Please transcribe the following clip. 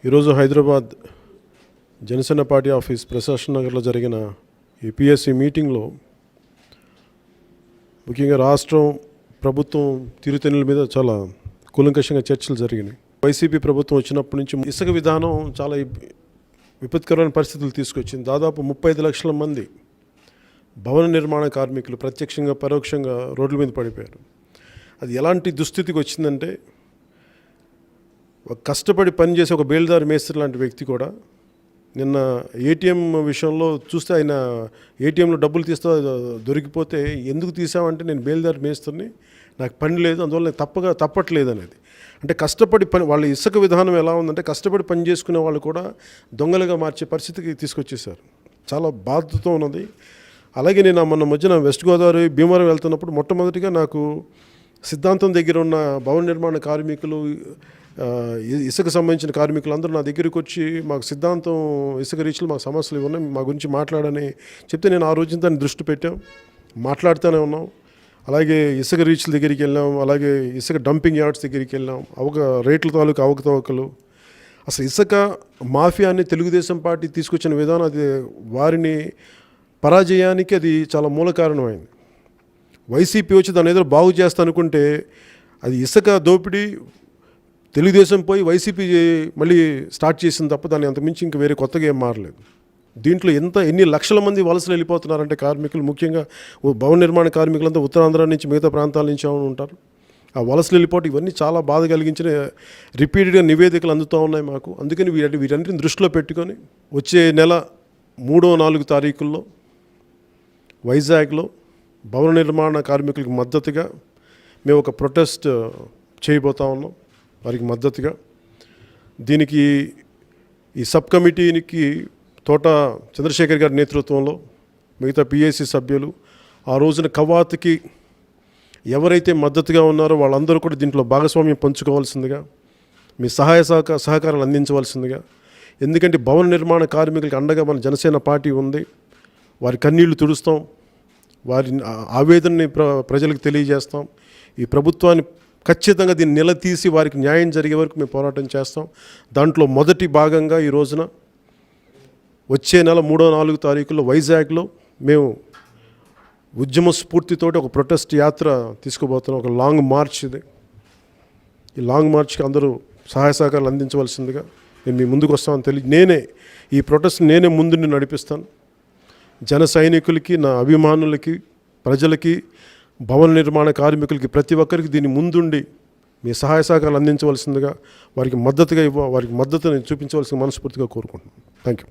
ఈరోజు Hyderabad Janasena party office Prashasan నగర్లో జరిగిన ఈ పిఎస్సి మీటింగ్లో ముఖ్యంగా రాష్ట్రం ప్రభుత్వం తీరుతెన్నుల మీద చాలా కూలంకషంగా చర్చలు జరిగినాయి. వైసీపీ ప్రభుత్వం వచ్చినప్పటి నుంచి ఇసుక విధానం చాలా విపత్కరమైన పరిస్థితులు తీసుకొచ్చింది. దాదాపు 35 లక్షల మంది భవన నిర్మాణ కార్మికులు ప్రత్యక్షంగా పరోక్షంగా రోడ్ల మీద పడిపోయారు. అది ఎలాంటి దుస్థితికి వచ్చిందంటే, కష్టపడి పనిచేసే ఒక బేల్దారి మేస్త్రి లాంటి వ్యక్తి కూడా నిన్న ఏటీఎం విషయంలో చూస్తే ఆయన ఏటీఎంలో డబ్బులు తీస్తా దొరికిపోతే, ఎందుకు తీసామంటే నేను బేల్దారి మేస్త్రిని, నాకు పని లేదు, అందువల్ల నేను తప్పట్లేదు అనేది. అంటే కష్టపడి పని, వాళ్ళ ఇసుక విధానం ఎలా ఉందంటే కష్టపడి పని చేసుకునే వాళ్ళు కూడా దొంగలుగా మార్చే పరిస్థితికి తీసుకొచ్చేసారు. చాలా బాధతో ఉన్నది. అలాగే నేను మొన్న మధ్యన వెస్ట్ గోదావరి భీమవరం వెళ్తున్నప్పుడు మొట్టమొదటిగా నాకు సిద్ధాంతం దగ్గర ఉన్న భవన నిర్మాణ కార్మికులు, ఇసుక సంబంధించిన కార్మికులు అందరూ నా దగ్గరికి వచ్చి, మాకు సిద్ధాంతం ఇసుక రీచ్లు మాకు సమస్యలు ఉన్నాయి, మా గురించి మాట్లాడని చెప్తే నేను ఆ రోజు దాన్ని దృష్టి పెట్టాం, మాట్లాడుతూనే ఉన్నాం. అలాగే ఇసుక రీచ్ల దగ్గరికి వెళ్ళాం, అలాగే ఇసుక డంపింగ్ యార్డ్స్ దగ్గరికి వెళ్ళాం. రేట్ల తాలూకు అవకతవకలు, అసలు ఇసుక మాఫియాని తెలుగుదేశం పార్టీ తీసుకొచ్చిన విధానం, అది వారిని పరాజయానికి అది చాలా మూల కారణమైంది. వైసీపీ వచ్చి దాన్ని ఏదో బాగు చేస్తా అనుకుంటే, అది ఇసుక దోపిడీ తెలుగుదేశం పోయి వైసీపీ మళ్ళీ స్టార్ట్ చేసింది తప్ప దాన్ని అంతకుమించి ఇంక వేరే కొత్తగా ఏం మారలేదు. దీంట్లో ఎన్ని లక్షల మంది వలసలు వెళ్ళిపోతున్నారంటే కార్మికులు, ముఖ్యంగా భవన నిర్మాణ కార్మికులంతా ఉత్తరాంధ్ర నుంచి మిగతా ప్రాంతాల నుంచి ఉంటారు. ఆ వలసలు వెళ్ళిపోవటం ఇవన్నీ చాలా బాధ కలిగించిన రిపీటెడ్గా నివేదికలు అందుతూ ఉన్నాయి మాకు. అందుకని వీటన్నిటిని దృష్టిలో పెట్టుకొని వచ్చే నెల 3-4 తారీఖుల్లో వైజాగ్లో భవన నిర్మాణ కార్మికులకు మద్దతుగా మేము ఒక ప్రొటెస్ట్ చేయబోతా ఉన్నాం, వారికి మద్దతుగా. దీనికి ఈ సబ్ కమిటీకి తోట చంద్రశేఖర్ గారి నేతృత్వంలో మిగతా పిఎస్సి సభ్యులు ఆ రోజున కవాతుకి ఎవరైతే మద్దతుగా ఉన్నారో వాళ్ళందరూ కూడా దీంట్లో భాగస్వామ్యం పంచుకోవాల్సిందిగా, మీ సహకారాలు అందించవలసిందిగా. ఎందుకంటే భవన నిర్మాణ కార్మికులకు అండగా మన జనసేన పార్టీ ఉంది. వారి కన్నీళ్లు తుడుస్తాం, వారి ఆవేదనని ప్రజలకు తెలియజేస్తాం. ఈ ప్రభుత్వాన్ని ఖచ్చితంగా దీన్ని నిలదీసి వారికి న్యాయం జరిగే వరకు మేము పోరాటం చేస్తాం. దాంట్లో మొదటి భాగంగా ఈ రోజున వచ్చే నెల 3-4 తారీఖుల్లో వైజాగ్లో మేము ఉద్యమ స్ఫూర్తితోటి ఒక ప్రొటెస్ట్ యాత్ర తీసుకుపోతున్నాం, ఒక లాంగ్ మార్చ్. ఇది ఈ లాంగ్ మార్చ్కి అందరూ సహాయ సహకారాలు అందించవలసిందిగా నేను మీ ముందుకు వస్తామని ఈ ప్రొటెస్ట్ నేనే ముందుండి నడిపిస్తాను. జన సైనికులకి, నా అభిమానులకి, ప్రజలకి, భవన నిర్మాణ కార్మికులకి, ప్రతి ఒక్కరికి దీని ముందుండి మీ సహాయ సహకారాలు అందించవలసిందిగా, వారికి మద్దతుని చూపించవలసిన మనస్ఫూర్తిగా కోరుకుంటున్నాను. Thank you.